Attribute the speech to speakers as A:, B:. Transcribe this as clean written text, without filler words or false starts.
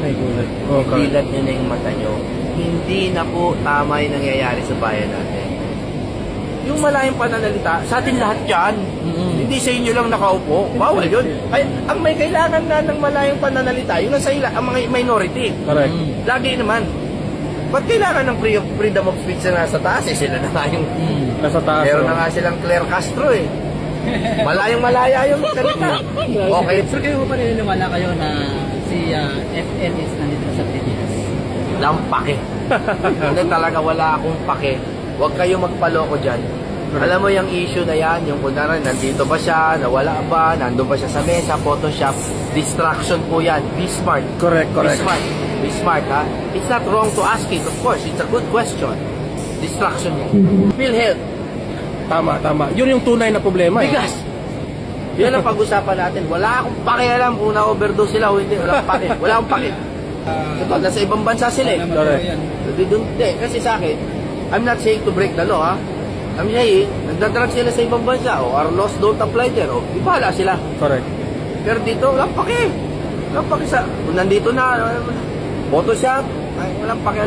A: Ay, gulat.
B: Dilat nyo na yung mata nyo. Hindi na po tama yung nangyayari sa bayan natin. Yung malayang pananalita, sa atin lahat yan. Hindi sa inyo lang nakaupo. Bawal yun. Ay, ang may kailangan na ng malayang pananalita, yun ang, ang mga minority.
A: Correct.
B: Lagi naman. Ba't kailangan ng freedom of speech na nasa taas? Eh, sila na nga yung...
A: Nasa taas.
B: Meron na nga silang Claire Castro eh. Malayang malaya yung salita. Okay.
C: Sir, kayo pa naniniwala kayo na si FL is nandito sa Pilipinas?
B: Wala akong pake. Hindi talaga wala akong pake. Huwag kayo magpaloko dyan. Alam mo yung issue na yan, yung kunwari, nandito ba siya, nawala ba, nandun ba siya sa mesa, Photoshop, distraction po yan. Be smart.
A: Correct, correct.
B: Be smart. Be smart, ha? It's not wrong to ask it, of course. It's a good question. Distraction yan. PhilHealth.
A: Tama, tama. Yun yung tunay na problema.
B: Bigas. Yan ang pag-usapan natin. Wala akong pakialam kung na-overdose sila o hindi. Wala akong paki. Wala akong paki. Ito, nasa ibang bansa sila eh.
A: Correct.
B: Hindi, kasi sa akin, I'm not saying to break the law, ha? I'm saying, nagdadrag sila sa ibang bansa, o our laws don't apply there, o di bahala sila.
A: Correct.
B: Pero dito, walang paki. Walang paki sa, kung nandito na, Photoshop, ay, walang paki.